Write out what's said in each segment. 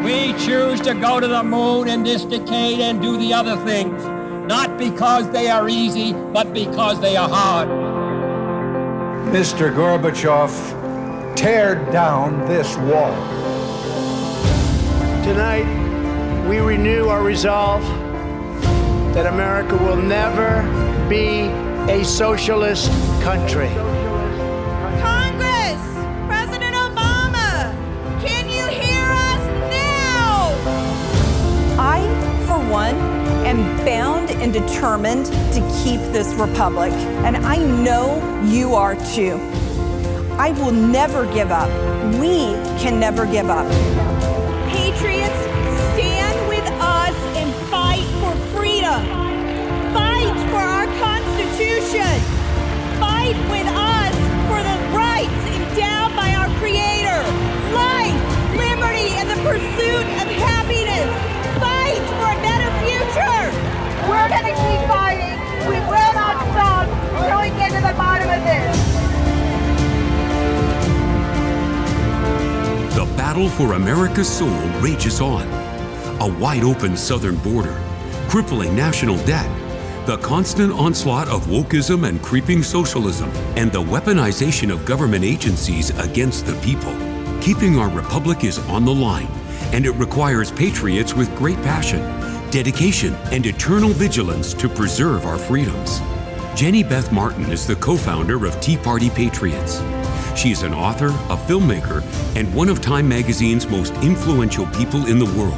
We choose to go to the moon in this decade and do the other things, not because they are easy, but because they are hard. Mr. Gorbachev, tear down this wall. Tonight, we renew our resolve that America will never be a socialist country. Congress, President Obama, can you hear us now? I, for one, am bound and determined to keep this republic, and I know you are too. I will never give up. We can never give up. Patriots, stand with us and fight for freedom. Fight for our Constitution. Fight with us for the rights endowed by our Creator. Life, liberty, and the pursuit of happiness. Fight for a better future. We're going to keep fighting. We will not stop until we get to the bottom of this. The battle for America's soul rages on. A wide-open southern border, crippling national debt, the constant onslaught of wokeism and creeping socialism, and the weaponization of government agencies against the people. Keeping our republic is on the line, and it requires patriots with great passion, dedication, and eternal vigilance to preserve our freedoms. Jenny Beth Martin is the co-founder of Tea Party Patriots. She is an author, a filmmaker, and one of Time Magazine's most influential people in the world.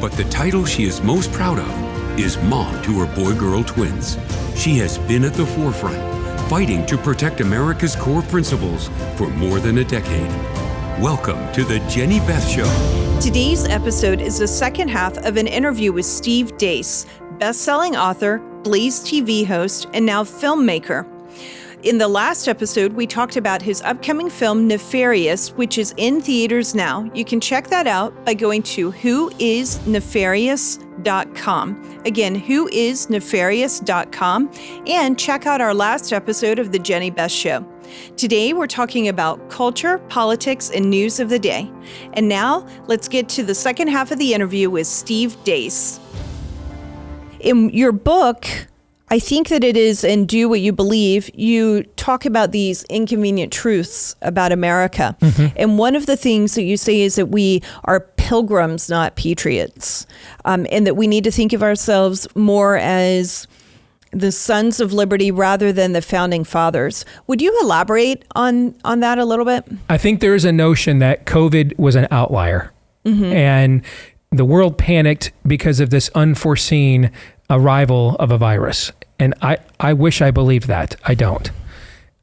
But the title she is most proud of is mom to her boy-girl twins. She has been at the forefront, fighting to protect America's core principles for more than a decade. Welcome to the Jenny Beth Show. Today's episode is the second half of an interview with Steve Deace, best-selling author, BlazeTV host, and now filmmaker. In the last episode, we talked about his upcoming film, Nefarious, which is in theaters now. You can check that out by going to whoisnefarious.com. Again, whoisnefarious.com, and check out our last episode of the Jenny Beth Show. Today, we're talking about culture, politics, and news of the day. And now, let's get to the second half of the interview with Steve Deace. In your book, I think that it is And Do What You Believe, you talk about these inconvenient truths about America. Mm-hmm. And one of the things that you say is that we are pilgrims, not patriots, and that we need to think of ourselves more as the sons of liberty rather than the founding fathers. Would you elaborate on that a little bit? I think there is a notion that COVID was an outlier, mm-hmm. and the world panicked because of this unforeseen arrival of a virus. And I wish I believed that. I don't.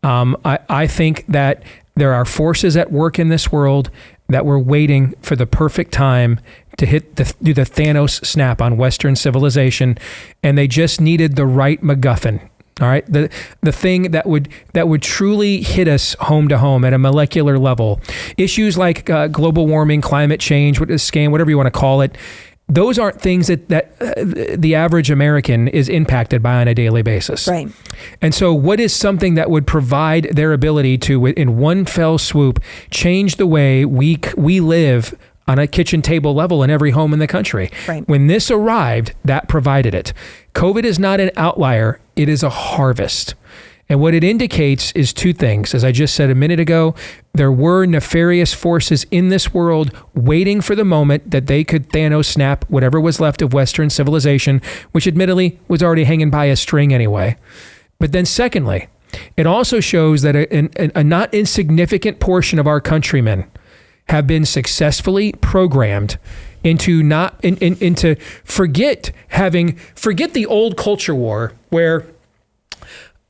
I think that there are forces at work in this world that were waiting for the perfect time to do the Thanos snap on Western civilization, and they just needed the right MacGuffin. All right, the thing that would truly hit us home to home at a molecular level. Issues like global warming, climate change, whatever you want to call it. Those aren't things that the average American is impacted by on a daily basis. Right. And so what is something that would provide their ability to, in one fell swoop, change the way we live on a kitchen table level in every home in the country? Right. When this arrived, that provided it. COVID is not an outlier. It is a harvest. And what it indicates is two things. As I just said a minute ago, there were nefarious forces in this world waiting for the moment that they could Thanos snap whatever was left of Western civilization, which admittedly was already hanging by a string anyway. But then secondly, it also shows that a not insignificant portion of our countrymen have been successfully programmed into forget the old culture war where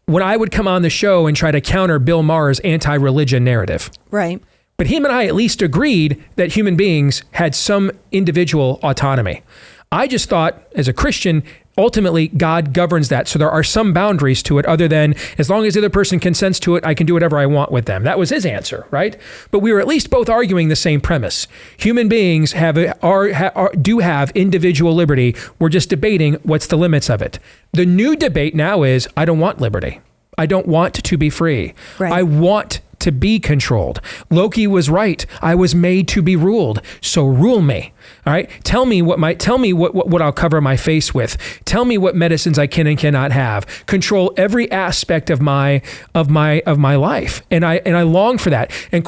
when I would come on the show and try to counter Bill Maher's anti-religion narrative. Right. But him and I at least agreed that human beings had some individual autonomy. I just thought, as a Christian, ultimately God governs that. So there are some boundaries to it other than as long as the other person consents to it, I can do whatever I want with them. That was his answer, right? But we were at least both arguing the same premise. Human beings do have individual liberty. We're just debating what's the limits of it. The new debate now is, I don't want liberty. I don't want to be free. Right. I want to be controlled. Loki was right. I was made to be ruled. So rule me. All right. Tell me what I'll cover my face with. Tell me what medicines I can and cannot have. Control every aspect of my life. And I long for that. And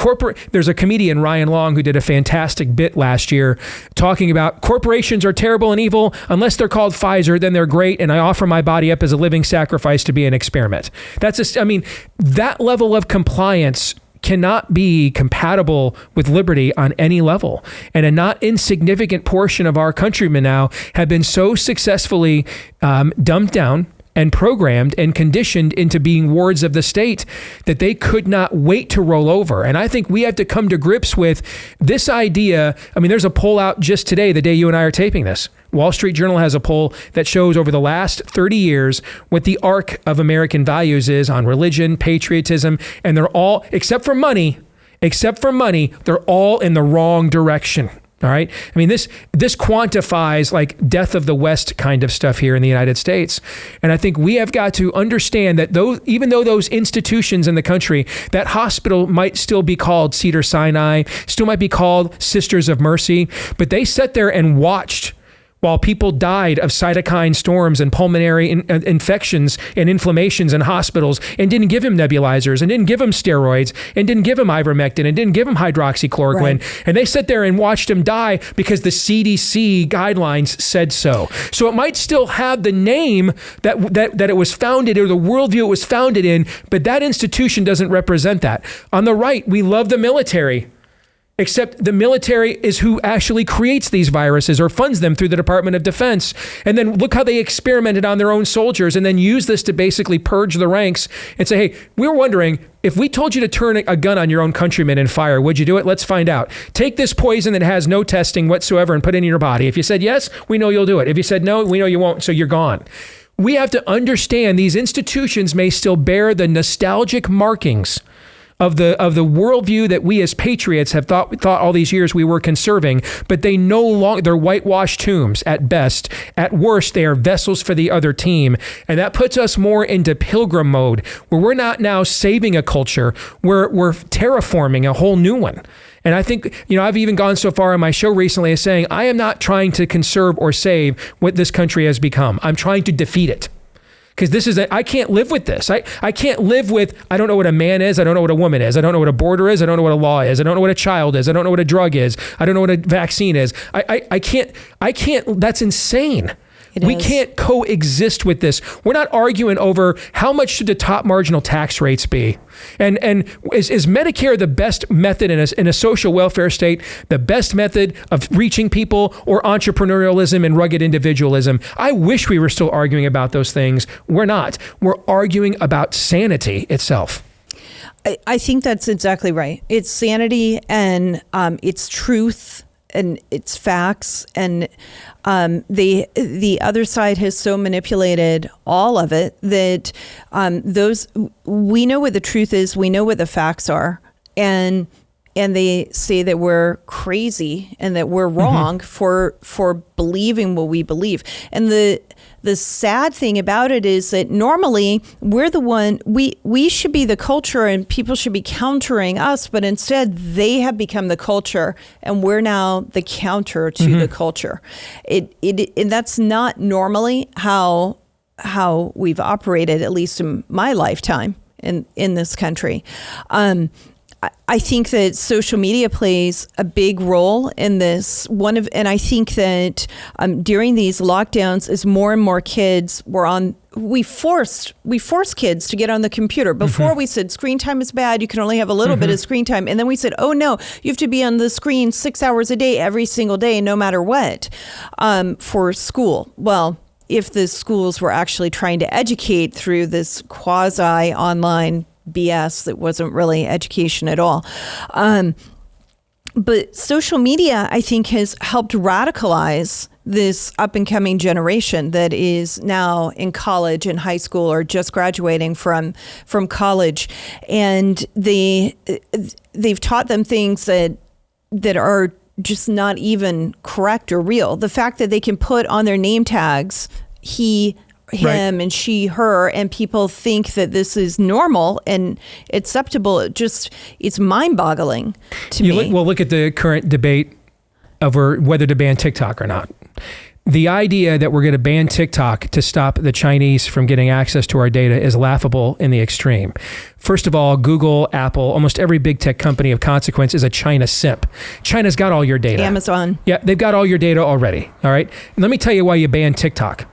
there's a comedian, Ryan Long, who did a fantastic bit last year talking about corporations are terrible and evil. Unless they're called Pfizer, then they're great. And I offer my body up as a living sacrifice to be an experiment. That level of compliance cannot be compatible with liberty on any level. And a not insignificant portion of our countrymen now have been so successfully dumbed down and programmed and conditioned into being wards of the state that they could not wait to roll over. And I think we have to come to grips with this idea. There's a poll out just today, the day you and I are taping this. Wall Street Journal has a poll that shows over the last 30 years what the arc of American values is on religion, patriotism, and they're all, except for money, they're all in the wrong direction. All right. This quantifies like death of the West kind of stuff here in the United States. And I think we have got to understand that even though those institutions in the country, that hospital might still be called Cedars-Sinai, still might be called Sisters of Mercy, but they sat there and watched while people died of cytokine storms and pulmonary infections and inflammations in hospitals and didn't give him nebulizers and didn't give him steroids and didn't give him ivermectin and didn't give him hydroxychloroquine. Right. And they sat there and watched him die because the CDC guidelines said so. So it might still have the name that it was founded or the worldview it was founded in, but that institution doesn't represent that. On the right, we love the military. Except the military is who actually creates these viruses or funds them through the Department of Defense. And then look how they experimented on their own soldiers and then use this to basically purge the ranks and say, hey, we were wondering, if we told you to turn a gun on your own countrymen and fire, would you do it? Let's find out. Take this poison that has no testing whatsoever and put it in your body. If you said yes, we know you'll do it. If you said no, we know you won't, so you're gone. We have to understand these institutions may still bear the nostalgic markings of the worldview that we as patriots have thought all these years we were conserving, but they no longer, they're whitewashed tombs at best. At worst, they are vessels for the other team. And that puts us more into pilgrim mode, where we're not now saving a culture, we're terraforming a whole new one. And I think, I've even gone so far on my show recently as saying, I am not trying to conserve or save what this country has become. I'm trying to defeat it. Because I can't live with this. I can't live with, I don't know what a man is. I don't know what a woman is. I don't know what a border is. I don't know what a law is. I don't know what a child is. I don't know what a drug is. I don't know what a vaccine is. I can't, that's insane. We can't coexist with this. We're not arguing over how much should the top marginal tax rates be. And is Medicare the best method in a social welfare state, the best method of reaching people, or entrepreneurialism and rugged individualism? I wish we were still arguing about those things. We're not. We're arguing about sanity itself. I think that's exactly right. It's sanity and it's truth and it's facts, and the other side has so manipulated all of it that we know what the truth is, we know what the facts are, and they say that we're crazy and that we're wrong for believing what we believe. And the sad thing about it is that normally we're the one, we should be the culture and people should be countering us, but instead they have become the culture and we're now the counter to the culture. And that's not normally how we've operated, at least in my lifetime in this country. I think that social media plays a big role in this. And I think that during these lockdowns, as more and more kids were on, we forced kids to get on the computer. Before we said screen time is bad, you can only have a little bit of screen time. And then we said, oh no, you have to be on the screen 6 hours a day, every single day, no matter what, for school. Well, if the schools were actually trying to educate through this quasi-online BS that wasn't really education at all. But social media, I think, has helped radicalize this up and coming generation that is now in college and high school or just graduating from college. And they've taught them things that are just not even correct or real. The fact that they can put on their name tags, him, right, and she, her, and people think that this is normal and acceptable. It's mind-boggling to me. Look at the current debate over whether to ban TikTok or not. The idea that we're going to ban TikTok to stop the Chinese from getting access to our data is laughable in the extreme. First of all, Google, Apple, almost every big tech company of consequence is a China simp. China's got all your data. Amazon. Yeah, they've got all your data already. All right. And let me tell you why you ban TikTok.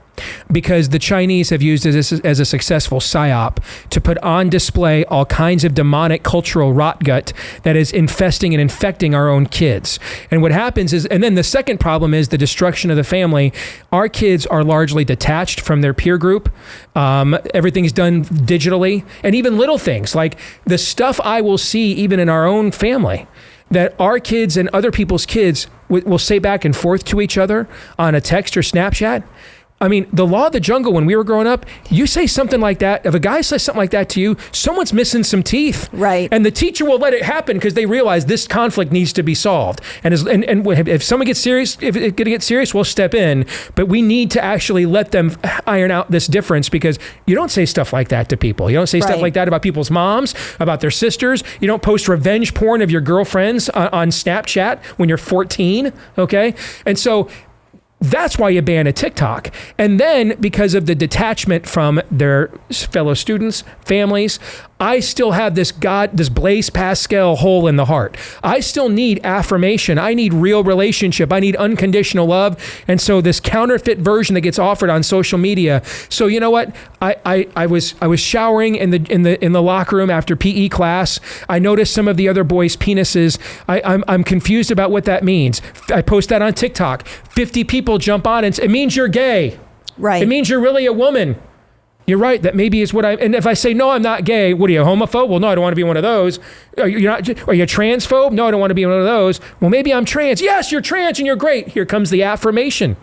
Because the Chinese have used it as a successful psyop to put on display all kinds of demonic cultural rot gut that is infesting and infecting our own kids. And what happens is, and then the second problem is the destruction of the family. Our kids are largely detached from their peer group. Everything's done digitally, and even little things like the stuff I will see even in our own family that our kids and other people's kids will say back and forth to each other on a text or Snapchat. I mean, the law of the jungle, when we were growing up, you say something like that, if a guy says something like that to you, someone's missing some teeth. Right. And the teacher will let it happen because they realize this conflict needs to be solved. And if someone gets serious, if it's going to get serious, we'll step in. But we need to actually let them iron out this difference, because you don't say stuff like that to people. You don't say stuff like that about people's moms, about their sisters. You don't post revenge porn of your girlfriends on Snapchat when you're 14, okay? And so that's why you ban a TikTok. And then because of the detachment from their fellow students, families, I still have this Blaise Pascal hole in the heart. I still need affirmation. I need real relationship. I need unconditional love. And so this counterfeit version that gets offered on social media. So you know what? I was showering in the locker room after PE class. I noticed some of the other boys' penises. I'm confused about what that means. I post that on TikTok. 50 people jump on and say, it means you're gay. Right. It means you're really a woman. You're right. That maybe is what and if I say, no, I'm not gay, what are you, a homophobe? Well, no, I don't want to be one of those. Are you a transphobe? No, I don't want to be one of those. Well, maybe I'm trans. Yes, you're trans and you're great. Here comes the affirmation.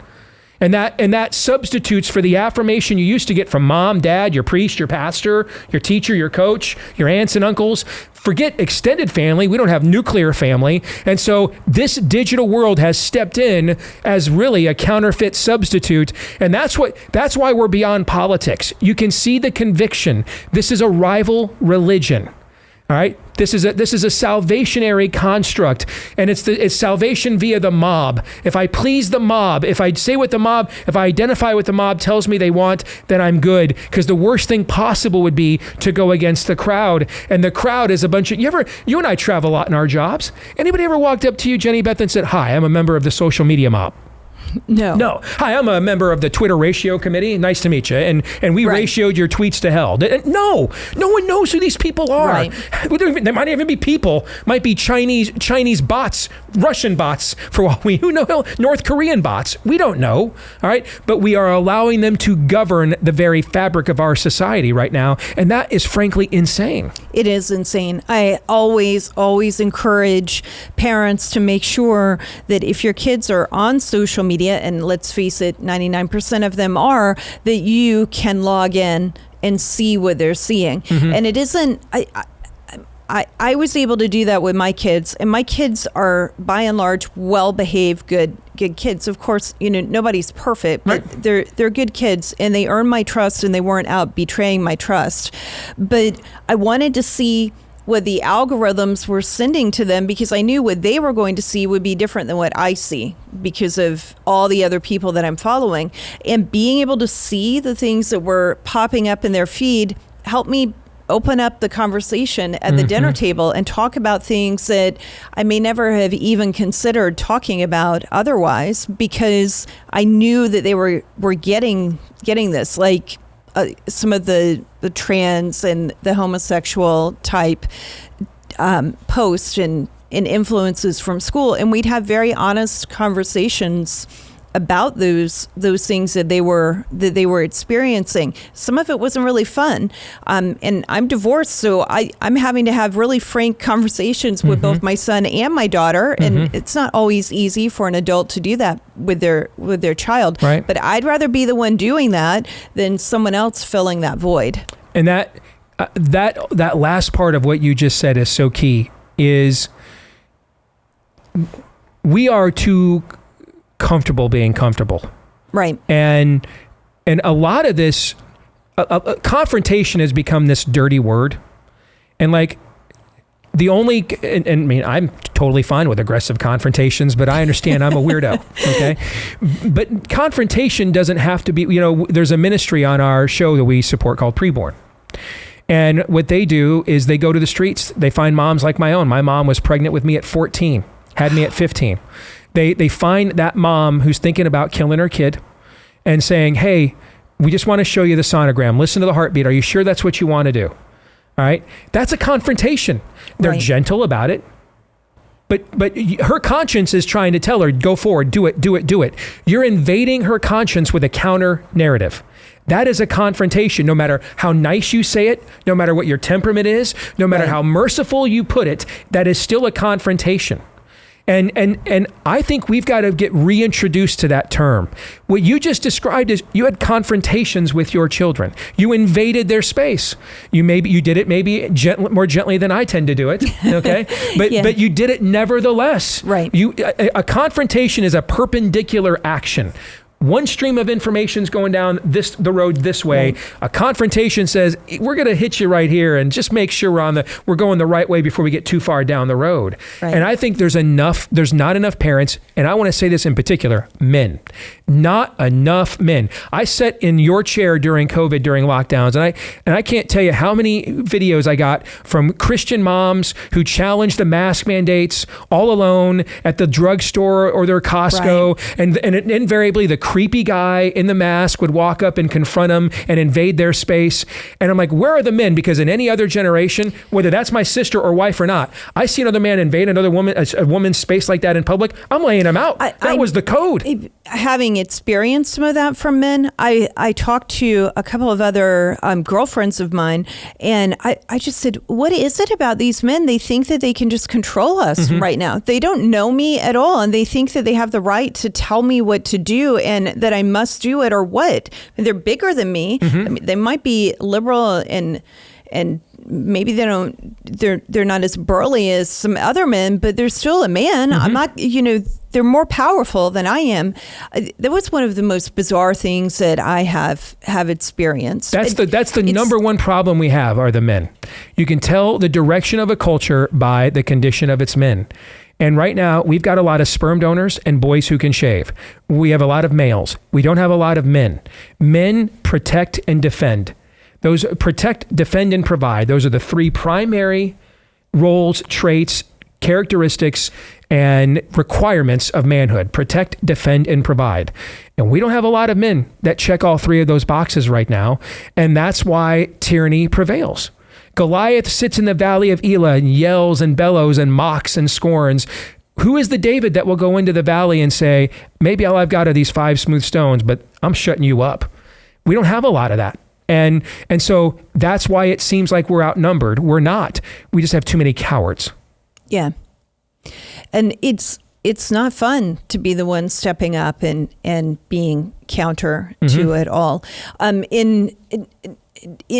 And that substitutes for the affirmation you used to get from mom, dad, your priest, your pastor, your teacher, your coach, your aunts and uncles. Forget extended family. We don't have nuclear family. And so this digital world has stepped in as really a counterfeit substitute. And that's why we're beyond politics. You can see the conviction. This is a rival religion. All right. This is a salvationary construct, and it's salvation via the mob. If I please the mob, if I identify what the mob tells me they want, then I'm good. Because the worst thing possible would be to go against the crowd, and the crowd is a bunch of you and I travel a lot in our jobs. Anybody ever walked up to you, Jenny Beth, and said, "Hi, I'm a member of the social media mob"? No. Hi, I'm a member of the Twitter ratio committee. Nice to meet you. And we ratioed your tweets to hell. No one knows who these people are. Right. They might even be people. Might be Chinese bots, Russian bots, for all we know, North Korean bots. We don't know. All right. But we are allowing them to govern the very fabric of our society right now. And that is frankly insane. It is insane. I always encourage parents to make sure that if your kids are on social media, and let's face it, 99% of them are, that you can log in and see what they're seeing. Mm-hmm. And it isn't, I was able to do that with my kids, and my kids are by and large well-behaved, good kids. Of course, nobody's perfect, but they're good kids, and they earn my trust, and they weren't out betraying my trust. But I wanted to see what the algorithms were sending to them, because I knew what they were going to see would be different than what I see because of all the other people that I'm following. And being able to see the things that were popping up in their feed helped me open up the conversation at the dinner table and talk about things that I may never have even considered talking about otherwise, because I knew that they were getting this, like some of the trans and the homosexual type posts and influences from school, and we'd have very honest conversations about those things that they were experiencing. Some of it wasn't really fun, and I'm divorced, so I'm having to have really frank conversations with both my son and my daughter, and it's not always easy for an adult to do that with their child. Right. But I'd rather be the one doing that than someone else filling that void. And that last part of what you just said is so key. Is we are too comfortable being comfortable. Right. And a lot of this confrontation has become this dirty word. And like, The only, and I mean, I'm totally fine with aggressive confrontations, but I understand I'm a weirdo, okay? But confrontation doesn't have to be, there's a ministry on our show that we support called Preborn. And what they do is they go to the streets. They find moms like my own. My mom was pregnant with me at 14, had me at 15. They find that mom who's thinking about killing her kid and saying, hey, we just want to show you the sonogram. Listen to the heartbeat. Are you sure that's what you want to do? All right. That's a confrontation. They're gentle about it. But her conscience is trying to tell her, go forward, do it, do it, do it. You're invading her conscience with a counter narrative. That is a confrontation, no matter how nice you say it, no matter what your temperament is, no matter how merciful you put it, that is still a confrontation. And I think we've got to get reintroduced to that term. What you just described is you had confrontations with your children. You invaded their space. You did it maybe more gently than I tend to do it, okay? But you did it nevertheless. Right. A confrontation is a perpendicular action. One stream of information is going down the road this way. Right. A confrontation says, we're going to hit you right here and just make sure we're going the right way before we get too far down the road. Right. And I think there's not enough parents, and I want to say this in particular, men. Not enough men. I sat in your chair during COVID, during lockdowns, and I can't tell you how many videos I got from Christian moms who challenged the mask mandates all alone at the drugstore or their Costco, and invariably the creepy guy in the mask would walk up and confront them and invade their space. And I'm like, where are the men? Because in any other generation, whether that's my sister or wife or not, I see another man invade another woman, a woman's space like that in public, I'm laying him out. That was the code. Having experienced some of that from men, I talked to a couple of other girlfriends of mine, and I just said, what is it about these men? They think that they can just control us right now. They don't know me at all, and they think that they have the right to tell me what to do and that I must do it or what. They're bigger than me. I mean, they might be liberal and maybe they're not as burly as some other men, but they're still a man. I'm not, they're more powerful than I am. That was one of the most bizarre things that I have experienced. That's the number one problem we have are the men. You can tell the direction of a culture by the condition of its men. And right now, we've got a lot of sperm donors and boys who can shave. We have a lot of males. We don't have a lot of men. Men protect and defend. Those protect, defend, and provide. Those are the three primary roles, traits, characteristics, and requirements of manhood. Protect, defend, and provide. And we don't have a lot of men that check all three of those boxes right now. And that's why tyranny prevails. Goliath sits in the valley of Elah and yells and bellows and mocks and scorns. Who is the David that will go into the valley and say, maybe all I've got are these 5 smooth stones, but I'm shutting you up? We don't have a lot of that. And so that's why it seems like we're outnumbered. We're not. We just have too many cowards. Yeah. And it's not fun to be the one stepping up and being counter to it all. In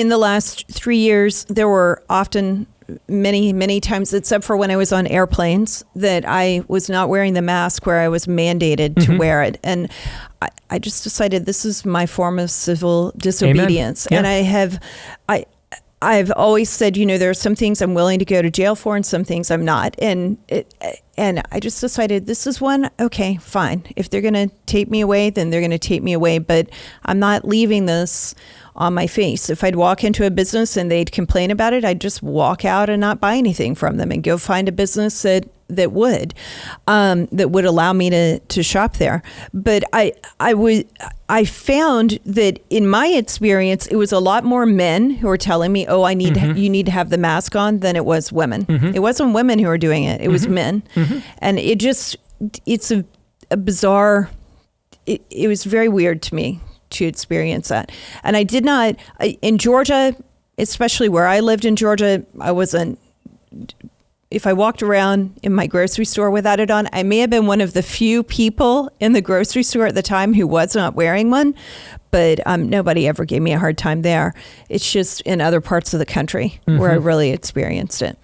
the last 3 years, there were often many times, except for when I was on airplanes, that I was not wearing the mask where I was mandated to wear it. And I just decided this is my form of civil disobedience. Yeah. And I've always said, there are some things I'm willing to go to jail for and some things I'm not. And I just decided this is one, okay, fine. If they're going to take me away, then they're going to take me away. But I'm not leaving this on my face. If I'd walk into a business and they'd complain about it, I'd just walk out and not buy anything from them and go find a business that would allow me to shop there. But I found that in my experience, it was a lot more men who were telling me, "Oh, you need to have the mask on," than it was women. It wasn't women who were doing it; it was men, and it's a bizarre. It was very weird to me to experience that, and I did not in Georgia, especially where I lived in Georgia. I wasn't. If I walked around in my grocery store without it on, I may have been one of the few people in the grocery store at the time who was not wearing one, but nobody ever gave me a hard time there. It's just in other parts of the country where I really experienced it.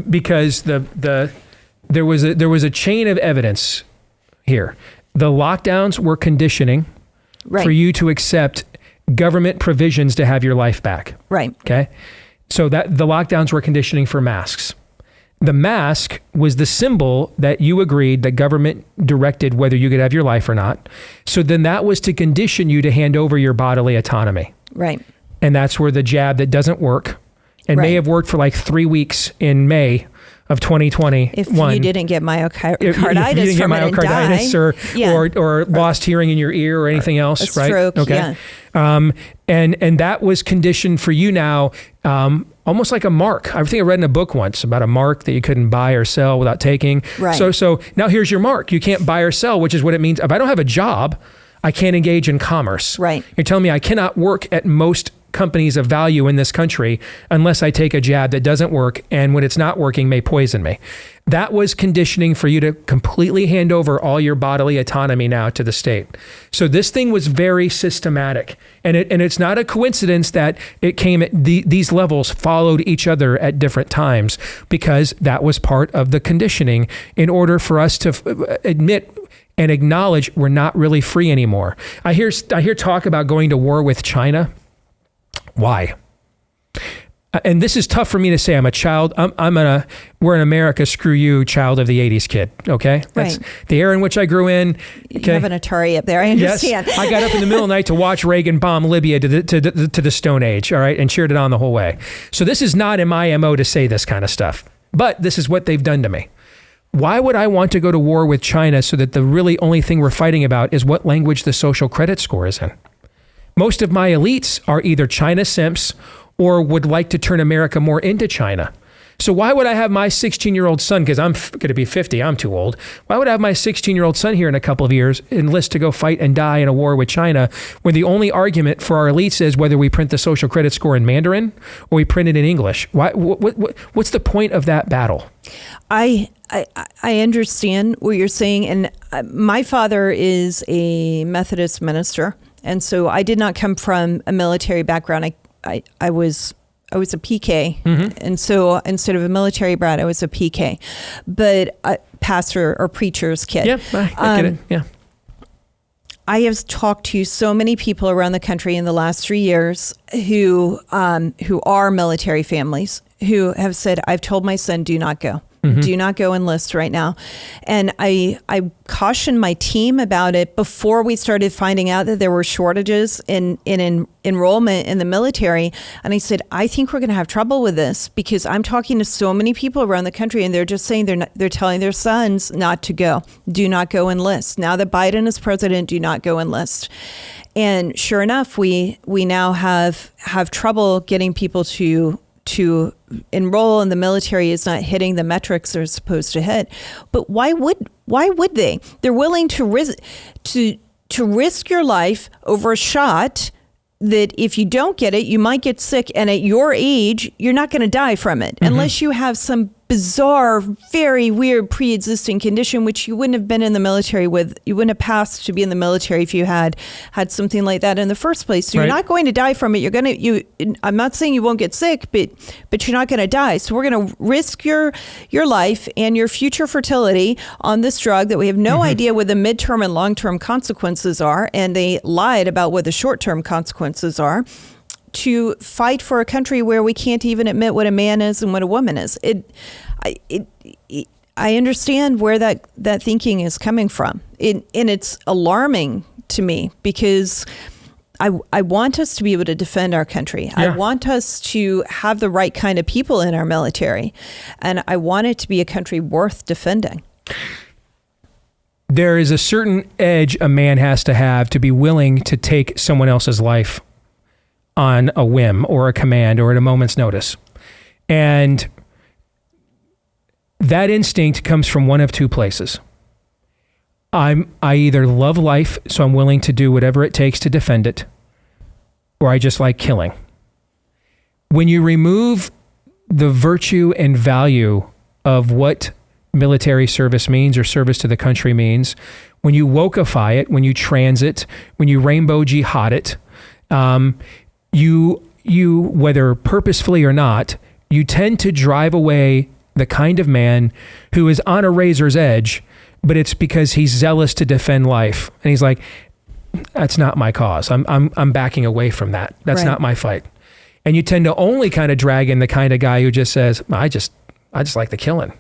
Because there was a chain of evidence here. The lockdowns were conditioning for you to accept government provisions to have your life back. Right. Okay. So that the lockdowns were conditioning for masks. The mask was the symbol that you agreed that government directed whether you could have your life or not. So then that was to condition you to hand over your bodily autonomy. Right. And that's where the jab that doesn't work and may have worked for like 3 weeks in May of 2020. If you didn't get myocarditis or lost hearing in your ear or anything else, right? Stroke, okay. And that was conditioned for you now, almost like a mark. I think I read in a book once about a mark that you couldn't buy or sell without taking. Right. So now here's your mark. You can't buy or sell, which is what it means. If I don't have a job, I can't engage in commerce. Right. You're telling me I cannot work at most companies of value in this country unless I take a jab that doesn't work, and when it's not working may poison me. That was conditioning for you to completely hand over all your bodily autonomy now to the state. So this thing was very systematic, and it's not a coincidence that it came at these levels followed each other at different times, because that was part of the conditioning in order for us to admit and acknowledge we're not really free anymore. I hear talk about going to war with China. Why? And this is tough for me to say. I'm a child. We're in America. Screw you, child of the 80s kid. Okay. That's the era in which I grew in. Okay? You have an Atari up there. I understand. Yes. I got up in the middle of the night to watch Reagan bomb Libya to the Stone Age. All right. And cheered it on the whole way. So this is not in my MO to say this kind of stuff, but this is what they've done to me. Why would I want to go to war with China so that the really only thing we're fighting about is what language the social credit score is in? Most of my elites are either China simps or would like to turn America more into China. So why would I have my 16-year-old son, because I'm going to be 50, I'm too old. Why would I have my 16-year-old son here in a couple of years enlist to go fight and die in a war with China when the only argument for our elites is whether we print the social credit score in Mandarin or we print it in English? What's the point of that battle? I understand what you're saying. And my father is a Methodist minister. And so I did not come from a military background. I was a PK. Mm-hmm. And so instead of a military brat, I was a PK, but a pastor or preacher's kid. Yeah, I get it. Yeah. I have talked to so many people around the country in the last 3 years who are military families who have said, I've told my son, do not go. Mm-hmm. Do not go enlist right now. And I cautioned my team about it before we started finding out that there were shortages in enrollment in the military. And I said, I think we're going to have trouble with this, because I'm talking to so many people around the country and they're just saying they're telling their sons not to go. Do not go enlist. Now that Biden is president, do not go enlist. And sure enough, we now have trouble getting people to enroll in the military. Is not hitting the metrics they're supposed to hit. But why would they? They're willing to risk your life over a shot that if you don't get it, you might get sick. And at your age, you're not going to die from it, mm-hmm. unless you have some bizarre, very weird pre-existing condition, which you wouldn't have been in the military with. You wouldn't have passed to be in the military if you had something like that in the first place. So you're not going to die from it. I'm not saying you won't get sick, but you're not going to die. So we're going to risk your life and your future fertility on this drug that we have no mm-hmm. idea what the midterm and long-term consequences are. And they lied about what the short-term consequences are, to fight for a country where we can't even admit what a man is and what a woman is. I understand where that thinking is coming from. And it's alarming to me, because I want us to be able to defend our country. Yeah. I want us to have the right kind of people in our military. And I want it to be a country worth defending. There is a certain edge a man has to have to be willing to take someone else's life on a whim or a command or at a moment's notice. And that instinct comes from one of two places. I either love life, so I'm willing to do whatever it takes to defend it, or I just like killing. When you remove the virtue and value of what military service means or service to the country means, when you wokeify it, when you trans it, when you rainbow jihad it, you, whether purposefully or not, you tend to drive away the kind of man who is on a razor's edge, but it's because he's zealous to defend life. And he's like, that's not my cause. I'm backing away from that. That's not my fight. And you tend to only kind of drag in the kind of guy who just says, I just I just like the killing.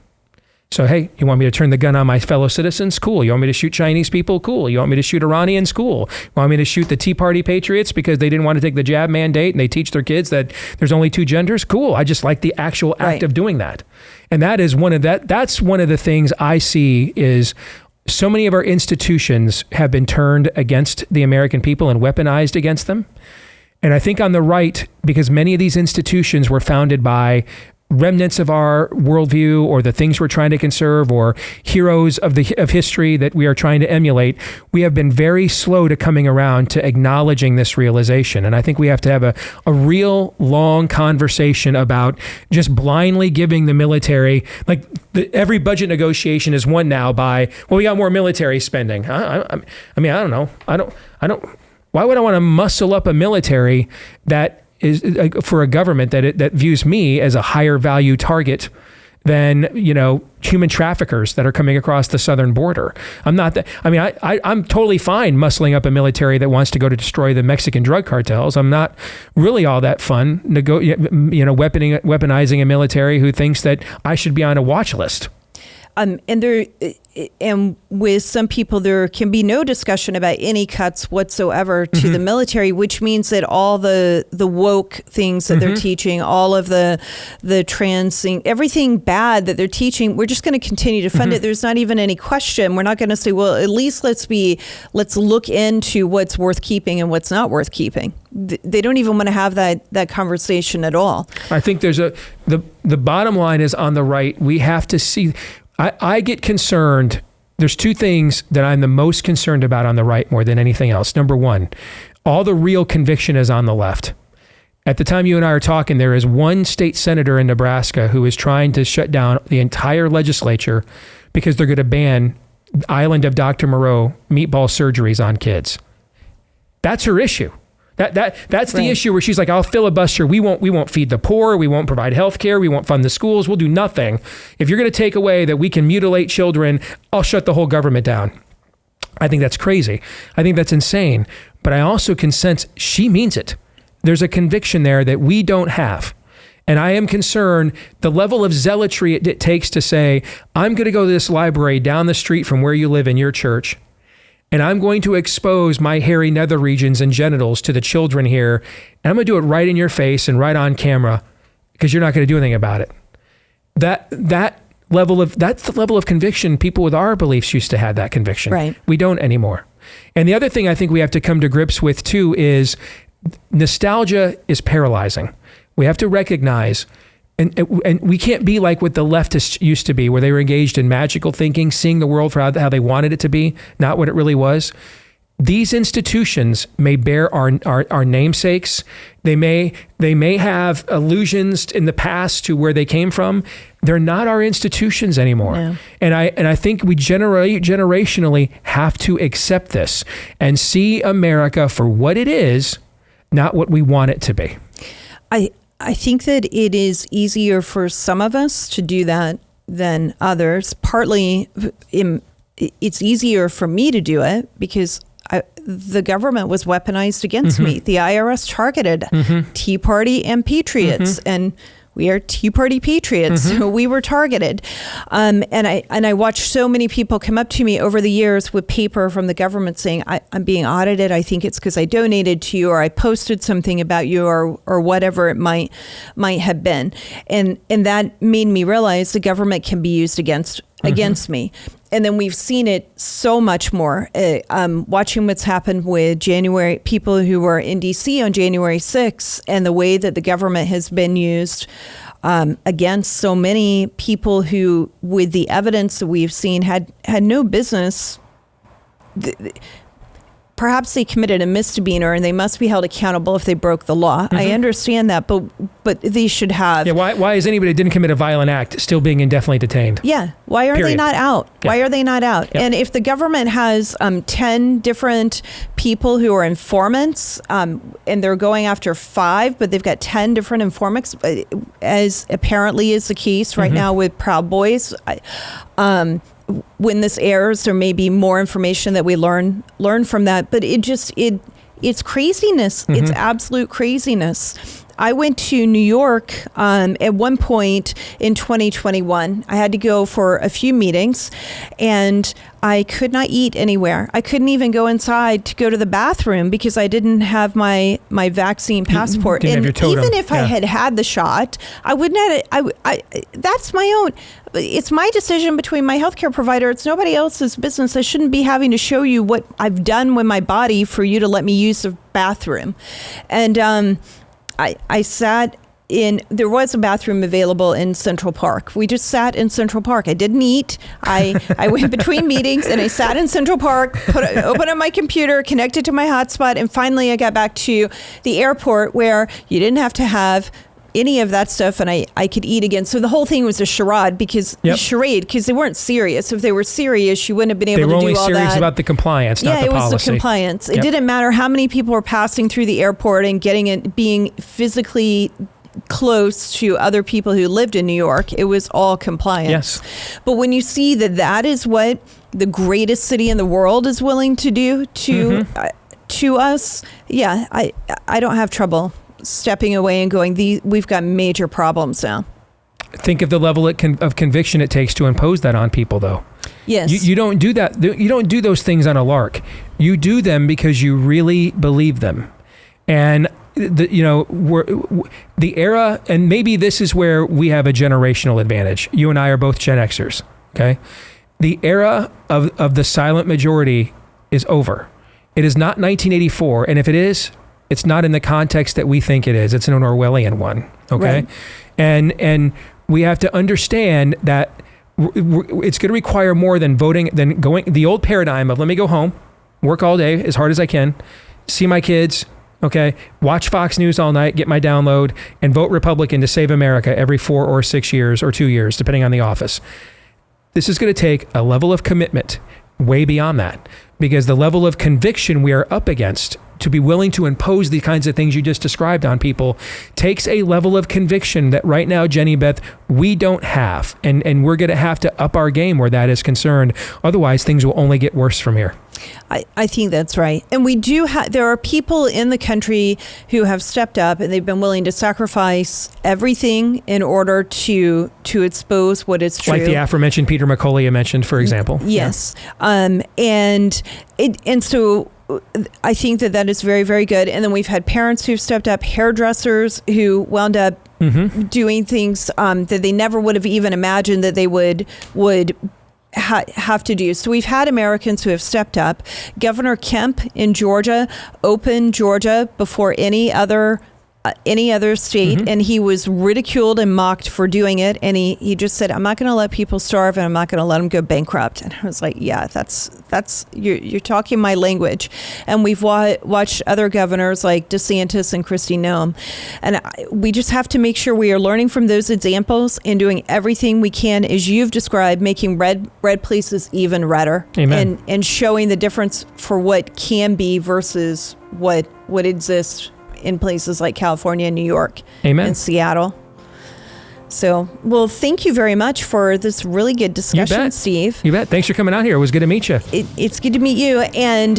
So, hey, you want me to turn the gun on my fellow citizens? Cool. You want me to shoot Chinese people? Cool. You want me to shoot Iranians? Cool. You want me to shoot the Tea Party patriots because they didn't want to take the jab mandate and they teach their kids that there's only 2 genders? Cool. I just like the actual act of doing that. And that is that's one of the things I see is so many of our institutions have been turned against the American people and weaponized against them. And I think on the right, because many of these institutions were founded by remnants of our worldview or the things we're trying to conserve or heroes of history that we are trying to emulate, we have been very slow to coming around to acknowledging this realization. And I think we have to have a real long conversation about just blindly giving the military, like every budget negotiation is won now by, well, we got more military spending. I mean, I don't know. I don't, why would I want to muscle up a military that is for a government that views me as a higher value target than, human traffickers that are coming across the southern border? I'm not that. I mean, I'm totally fine muscling up a military that wants to go to destroy the Mexican drug cartels. I'm not really all that fun, weaponizing a military who thinks that I should be on a watch list. And with some people, there can be no discussion about any cuts whatsoever to the military, which means that all the woke things that they're teaching, all of the trans thing, everything bad that they're teaching, we're just going to continue to fund it. There's not even any question. We're not going to say, well, at least let's look into what's worth keeping and what's not worth keeping. They don't even want to have that conversation at all. I think there's the bottom line is on the right. We have to see. I get concerned. There's 2 things that I'm the most concerned about on the right more than anything else. Number 1, all the real conviction is on the left. At the time you and I are talking, there is one state senator in Nebraska who is trying to shut down the entire legislature because they're going to ban Island of Dr. Moreau meatball surgeries on kids. That's her issue. That's the issue where she's like, I'll filibuster. We won't feed the poor. We won't provide health care. We won't fund the schools. We'll do nothing. If you're going to take away that we can mutilate children, I'll shut the whole government down. I think that's crazy. I think that's insane. But I also can sense she means it. There's a conviction there that we don't have. And I am concerned the level of zealotry it takes to say, I'm going to go to this library down the street from where you live in your church, and I'm going to expose my hairy nether regions and genitals to the children here. And I'm going to do it right in your face and right on camera because you're not going to do anything about it. That's the level of conviction people with our beliefs used to have that conviction. Right. We don't anymore. And the other thing I think we have to come to grips with too is nostalgia is paralyzing. We have to recognize, and we can't be like what the leftists used to be, where they were engaged in magical thinking, seeing the world for how they wanted it to be, not what it really was. These institutions may bear our namesakes. They may have allusions in the past to where they came from. They're not our institutions anymore. No. And I think we generationally have to accept this and see America for what it is, not what we want it to be. I think that it is easier for some of us to do that than others. Partly, it's easier for me to do it because the government was weaponized against me. The IRS targeted Tea Party and Patriots, and we are Tea Party Patriots, so we were targeted. And I watched so many people come up to me over the years with paper from the government saying, I'm being audited. I think it's because I donated to you or I posted something about you or whatever it might have been. And that made me realize the government can be used against me. And then we've seen it so much more. Watching what's happened with people who were in DC on January 6th and the way that the government has been used against so many people who, with the evidence that we've seen, had no business. Perhaps they committed a misdemeanor and they must be held accountable if they broke the law. I understand that, but they should have. Yeah, why is anybody who didn't commit a violent act still being indefinitely detained? Yeah, why are they not out? Yeah. Why are they not out? Yeah. And if the government has 10 different people who are informants, and they're going after 5, but they've got 10 different informants, as apparently is the case right now with Proud Boys. When this airs, there may be more information that we learn from that, but it's craziness. It's absolute craziness. I went to New York at one point in 2021. I had to go for a few meetings, and I could not eat anywhere. I couldn't even go inside to go to the bathroom because I didn't have my vaccine passport. Didn't And have your totem. even if I had the shot, I wouldn't have. That's my own. It's my decision between my healthcare provider. It's nobody else's business. I shouldn't be having to show you what I've done with my body for you to let me use the bathroom. And I sat in, there was a bathroom available in Central Park. We just sat in Central Park. I didn't eat. I went between meetings and I sat in Central Park, opened up my computer, connected to my hotspot, and finally I got back to the airport where you didn't have to have any of that stuff, and I could eat again. So the whole thing was a charade because they weren't serious. If they were serious, you wouldn't have been able to do all that. They were only serious about the compliance, not the policy. Yeah, it was the compliance. It didn't matter how many people were passing through the airport and being physically close to other people who lived in New York. It was all compliance. Yes. But when you see that is what the greatest city in the world is willing to do to us, I don't have trouble stepping away and going, we've got major problems now. Think of the level of conviction it takes to impose that on people, though. Yes. You don't do that. You don't do those things on a lark. You do them because you really believe them. And the era, and maybe this is where we have a generational advantage. You and I are both Gen Xers, okay? The era of the silent majority is over. It is not 1984, and if it is, it's not in the context that we think it is. It's an Orwellian one, okay? Right. And we have to understand that it's going to require more than voting, than going the old paradigm of let me go home, work all day as hard as I can, see my kids, okay, watch Fox News all night, get my download, and vote Republican to save America every 4 or 6 years or 2 years, depending on the office. This is going to take a level of commitment way beyond that, because the level of conviction we are up against to be willing to impose the kinds of things you just described on people takes a level of conviction that right now, Jenny Beth, we don't have. And we're going to have to up our game where that is concerned. Otherwise, things will only get worse from here. I think that's right. And we do there are people in the country who have stepped up and they've been willing to sacrifice everything in order to expose what is true. Like the aforementioned Peter McCullough mentioned, for example. Yes. Yeah. And so I think that is very, very good. And then we've had parents who've stepped up, hairdressers who wound up doing things that they never would have even imagined that they would have to do. So we've had Americans who have stepped up. Governor Kemp in Georgia opened Georgia before any other state, and he was ridiculed and mocked for doing it. And he just said, I'm not going to let people starve, and I'm not going to let them go bankrupt. And I was like, yeah, that's you're talking my language. And we've watched other governors like DeSantis and Kristi Noem. And we just have to make sure we are learning from those examples and doing everything we can, as you've described, making red places even redder. Amen. And showing the difference for what can be versus what exists in places like California and New York. Amen. And Seattle. So, well, thank you very much for this really good discussion, Steve. You bet. Thanks for coming out here. It was good to meet you. It's good to meet you. And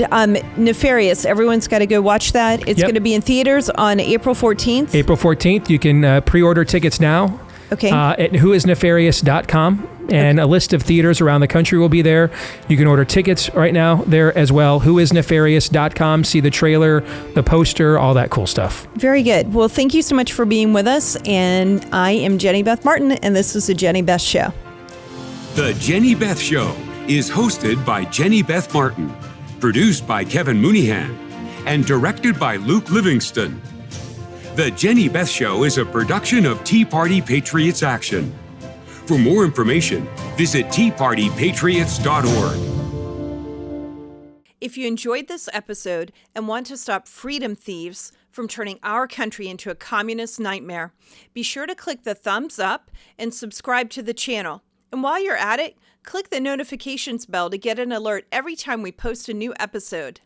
Nefarious, everyone's got to go watch that. It's going to be in theaters on April 14th. April 14th. You can pre-order tickets now. Okay. At whoisnefarious.com. And a list of theaters around the country will be there. You can order tickets right now there as well. Whoisnefarious.com. See the trailer, the poster, all that cool stuff. Very good. Well, thank you so much for being with us. And I am Jenny Beth Martin, and this is the Jenny Beth Show. The Jenny Beth Show is hosted by Jenny Beth Martin, produced by Kevin Mooneyhan, and directed by Luke Livingston. The Jenny Beth Show is a production of Tea Party Patriots Action. For more information, visit teapartypatriots.org. If you enjoyed this episode and want to stop freedom thieves from turning our country into a communist nightmare, be sure to click the thumbs up and subscribe to the channel. And while you're at it, click the notifications bell to get an alert every time we post a new episode.